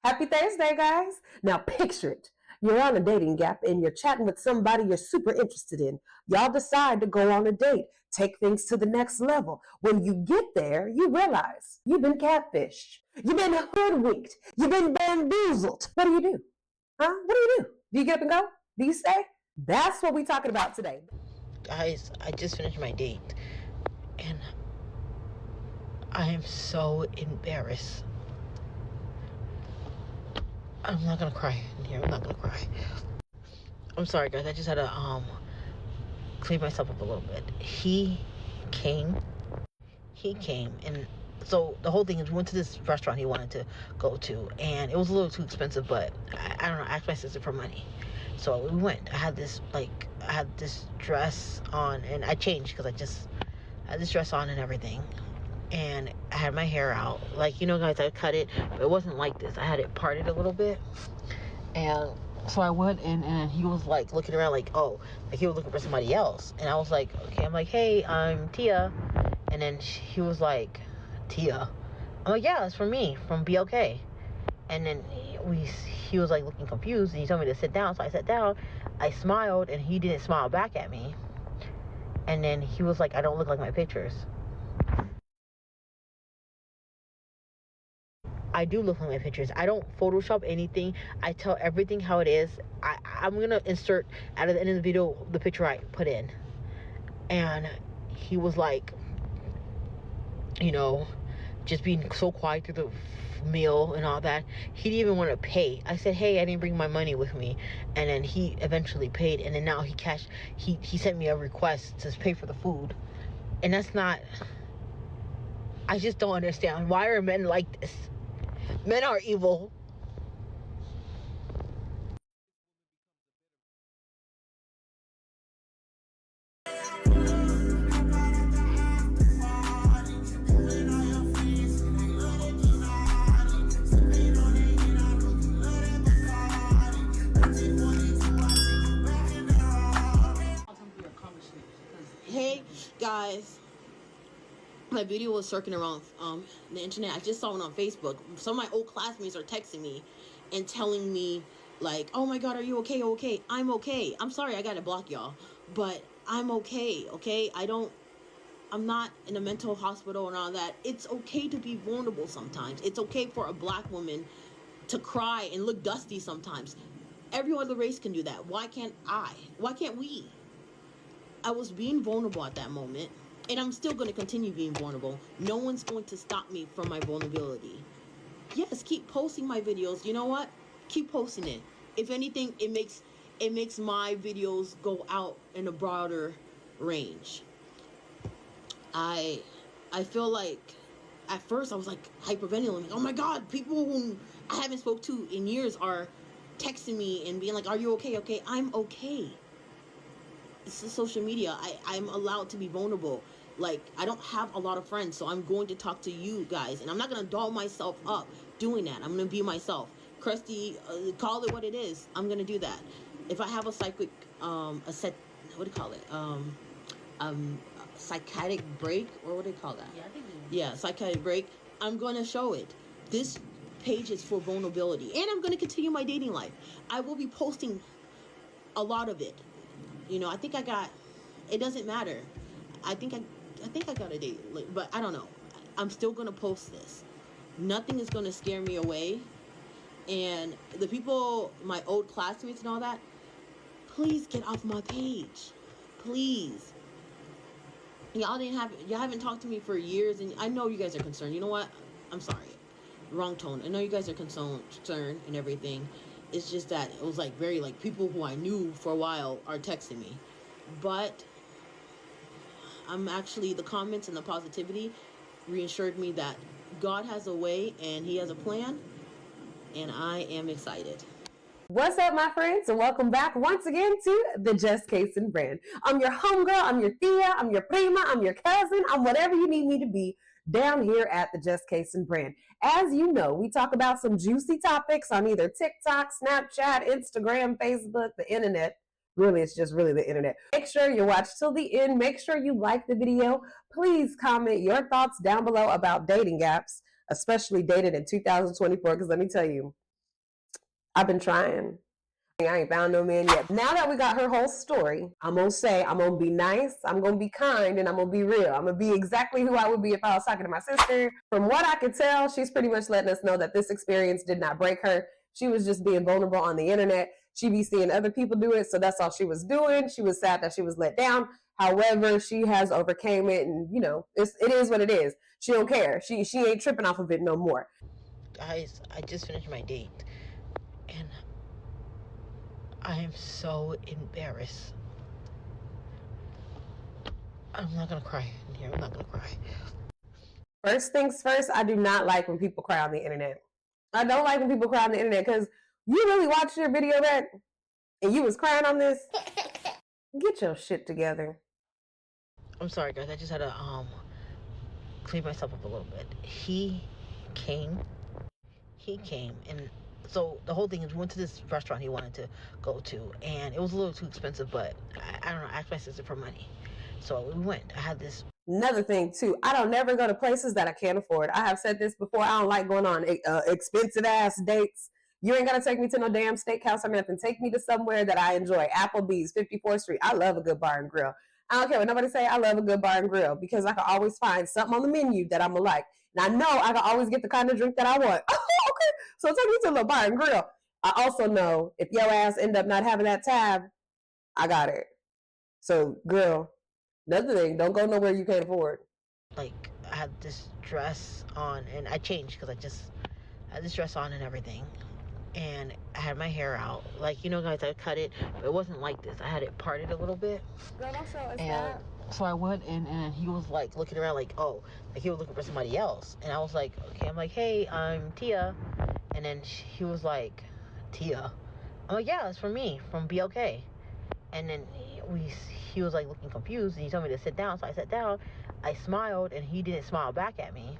Happy Thursday, guys. Now picture it. You're on a dating gap and you're chatting with somebody you're super interested in. Y'all decide to go on a date, take things to the next level. When you get there, you realize you've been catfished. You've been hoodwinked. You've been bamboozled. What do? Huh? What do? Do you get up and go? Do you stay? That's what we're talking about today. Guys, I just finished my date and I am so embarrassed. I'm not gonna cry in here. I'm not gonna cry. I'm sorry, guys. I just had to clean myself up a little bit. He came, and so the whole thing is we went to this restaurant he wanted to go to, and it was a little too expensive, but I don't know. I asked my sister for money, so we went. I had this dress on, and I changed because I had this dress on and everything. And I had my hair out, like, you know, guys, I cut it, but it wasn't like this. I had it parted a little bit, and so I went in, and he was like looking around, like, oh, like he was looking for somebody else, and I was like, okay, I'm like, hey, I'm Tia, and then he was like, Tia, I'm like, yeah, it's for me, from BLK, and then he was like looking confused, and he told me to sit down, so I sat down, I smiled, and he didn't smile back at me, and then he was like, I don't look like my pictures. I do look like my pictures. I don't Photoshop anything. I tell everything how it is. I'm gonna insert at the end of the video the picture I put in. And he was like, you know, just being so quiet through the meal and all that. He didn't even want to pay. I said, hey, I didn't bring my money with me. And then he eventually paid. And then now he sent me a request to pay for the food. And that's not, I just don't understand. Why are men like this? Men are evil. Hey guys, my video was circling around the internet. I just saw it on Facebook. Some of my old classmates are texting me and telling me like, oh my god, are you okay? Okay, I'm okay. I'm sorry I gotta block y'all, but I'm okay. I'm not in a mental hospital and all that. It's okay to be vulnerable sometimes. It's okay for a black woman to cry and look dusty sometimes. Every other race can do that. Why can't I? Why can't we? I was being vulnerable at that moment, and I'm still going to continue being vulnerable. No one's going to stop me from my vulnerability. Yes, keep posting my videos. You know what? Keep posting it. If anything, it makes my videos go out in a broader range. I feel like at first I was like hyperventilating. Like, oh my god, people whom I haven't spoke to in years are texting me and being like, are you okay? Okay, I'm okay. It's the social media. I'm allowed to be vulnerable. Like, I don't have a lot of friends, so I'm going to talk to you guys, and I'm not going to doll myself up doing that. I'm going to be myself. Krusty, call it what it is. I'm going to do that. If I have a psychic, psychotic break, or what do they call that? Yeah, psychotic break. I'm going to show it. This page is for vulnerability, and I'm going to continue my dating life. I will be posting a lot of it. You know, I think it doesn't matter. I think I got a date, but I don't know. I'm still going to post this. Nothing is going to scare me away. And the people, my old classmates and all that, please get off my page. Please. Y'all haven't talked to me for years, and I know you guys are concerned. You know what? I'm sorry. Wrong tone. I know you guys are concerned and everything. It's just that it was like very like people who I knew for a while are texting me. But I'm actually, the comments and the positivity reassured me that God has a way and he has a plan, and I am excited. What's up, my friends, and welcome back once again to the Jess Cason brand. I'm your homegirl, I'm your tia, I'm your prima, I'm your cousin, I'm whatever you need me to be down here at the Jess Cason brand. As you know, we talk about some juicy topics on either TikTok, Snapchat, Instagram, Facebook, the internet. Really, it's just really the internet. Make sure you watch till the end. Make sure you like the video. Please comment your thoughts down below about dating apps, especially dated in 2024, because let me tell you, I've been trying. I ain't found no man yet. Now that we got her whole story, I'm going to say I'm going to be nice, I'm going to be kind, and I'm going to be real. I'm going to be exactly who I would be if I was talking to my sister. From what I could tell, she's pretty much letting us know that this experience did not break her. She was just being vulnerable on the internet. She be seeing other people do it, so that's all she was doing. She was sad that she was let down. However, she has overcame it, and you know, it is what it is. She don't care. She ain't tripping off of it no more. Guys, I just finished my date, and I am so embarrassed. I'm not gonna cry in here. I'm not gonna cry. First things first, I do not like when people cry on the internet. I don't like when people cry on the internet because you really watched your video back and you was crying on this. Get your shit together. I'm sorry, guys. I just had to clean myself up a little bit. He came, and so the whole thing is we went to this restaurant he wanted to go to, and it was a little too expensive, but I don't know, I asked my sister for money. So we went. I had this. Another thing too, I don't never go to places that I can't afford. I have said this before. I don't like going on expensive ass dates. You ain't gotta take me to no damn steakhouse or nothing. Take me to somewhere that I enjoy. Applebee's, 54th Street. I love a good bar and grill. I don't care what nobody say. I love a good bar and grill because I can always find something on the menu that I'm gonna like. And I know I can always get the kind of drink that I want. Okay, so take me to a little bar and grill. I also know if your ass end up not having that tab, I got it. So, girl, another thing, don't go nowhere you can't afford. Like, I had this dress on, and I changed because I just had this dress on and everything. And I had my hair out. Like, you know, guys, I cut it, but it wasn't like this. I had it parted a little bit. Girl, don't show us and that. So I went in, and he was, like, looking around like, oh, like he was looking for somebody else. And I was like, okay. I'm like, hey, I'm Tia. And then he was like, Tia? I'm like, yeah, it's from me, from BLK. And then he was like looking confused, and he told me to sit down. So I sat down. I smiled, and he didn't smile back at me.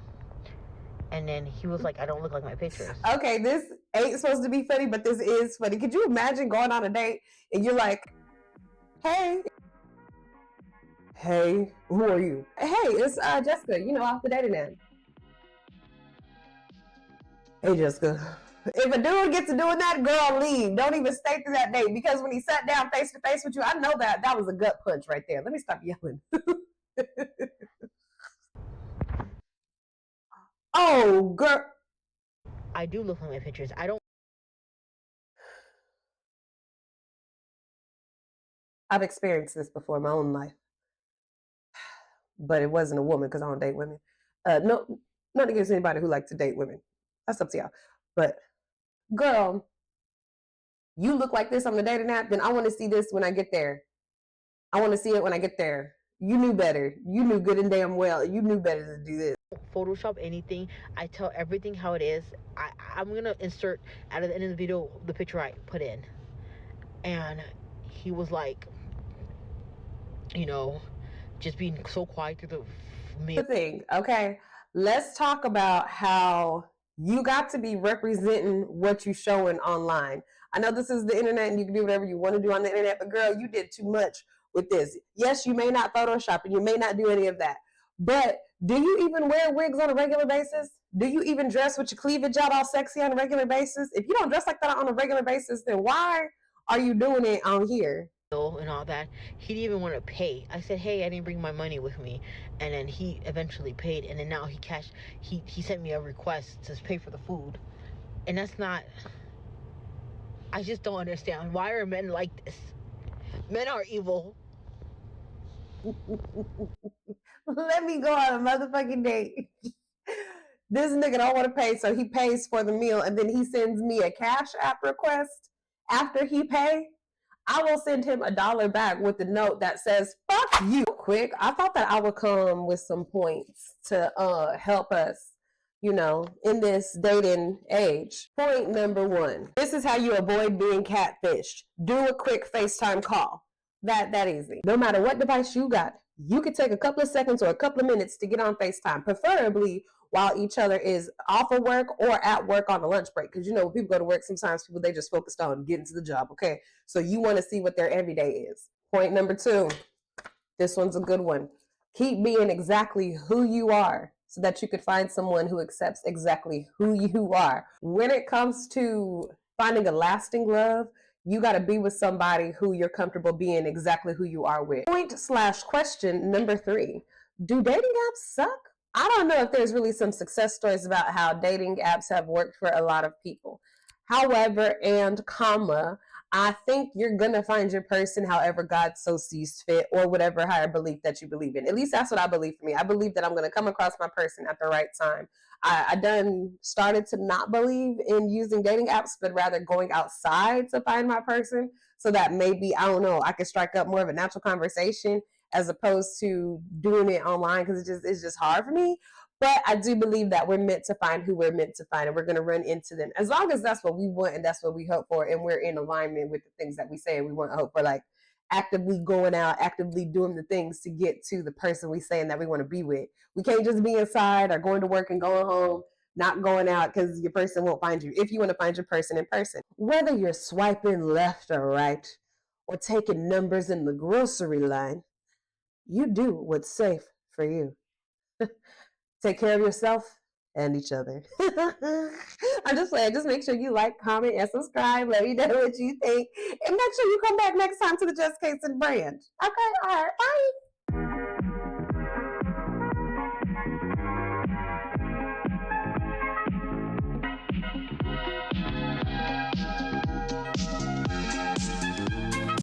And then he was like, I don't look like my pictures. Okay, this ain't supposed to be funny, but this is funny. Could you imagine going on a date and you're like, hey, who are you? Hey, it's Jessica, you know, off the dating app. Hey, Jessica. If a dude gets to doing that, girl, leave. Don't even stay through that date, because when he sat down face to face with you, I know that was a gut punch right there. Let me stop yelling. Oh, girl. I do look like my pictures. I don't. I've experienced this before in my own life, but it wasn't a woman because I don't date women. No, not against anybody who likes to date women. That's up to y'all. But girl, you look like this on the dating app, then I want to see this when I get there. I want to see it when I get there. You knew better. You knew good and damn well. You knew better to do this. Photoshop anything. I tell everything how it is. I'm gonna insert at the end of the video the picture I put in. And he was like, you know, just being so quiet through the thing. Okay, let's talk about how you got to be representing what you showing online. I know this is the internet and you can do whatever you want to do on the internet, but girl, you did too much with this. Yes, you may not Photoshop and you may not do any of that, but do you even wear wigs on a regular basis? Do you even dress with your cleavage out all sexy on a regular basis? If you don't dress like that on a regular basis, then why are you doing it on here? And all that. He didn't even want to pay. I said, hey, I didn't bring my money with me. And then he eventually paid, and then now he sent me a request to pay for the food. And that's not, I just don't understand. Why are men like this? Men are evil. Let me go on a motherfucking date. This nigga don't want to pay, so he pays for the meal, and then he sends me a Cash App request after he pay. I will send him $1 back with the note that says, fuck you. Quick, I thought that I would come with some points to help us, you know, in this dating age. Point number 1. This is how you avoid being catfished. Do a quick FaceTime call. That easy. No matter what device you got, you could take a couple of seconds or a couple of minutes to get on FaceTime, preferably while each other is off of work or at work on a lunch break. Because, you know, when people go to work, sometimes they just focused on getting to the job, okay? So you want to see what their everyday is. Point number 2. This one's a good one. Keep being exactly who you are so that you could find someone who accepts exactly who you are. When it comes to finding a lasting love, you got to be with somebody who you're comfortable being exactly who you are with. Point/question number 3. Do dating apps suck? I don't know if there's really some success stories about how dating apps have worked for a lot of people. However, I think you're going to find your person however God so sees fit, or whatever higher belief that you believe in. At least that's what I believe for me. I believe that I'm going to come across my person at the right time. I done started to not believe in using dating apps, but rather going outside to find my person, so that maybe, I don't know, I could strike up more of a natural conversation as opposed to doing it online, because it's just hard for me. But I do believe that we're meant to find who we're meant to find, and we're going to run into them. As long as that's what we want and that's what we hope for, and we're in alignment with the things that we say we want to hope for, like actively going out, actively doing the things to get to the person we saying that we want to be with. We can't just be inside or going to work and going home, not going out, because your person won't find you if you want to find your person in person. Whether you're swiping left or right, or taking numbers in the grocery line, you do what's safe for you. Take care of yourself and each other. I'm just saying, just make sure you like, comment, and subscribe. Let me know what you think. And make sure you come back next time to the Jess Cason brand. Okay, all right, bye.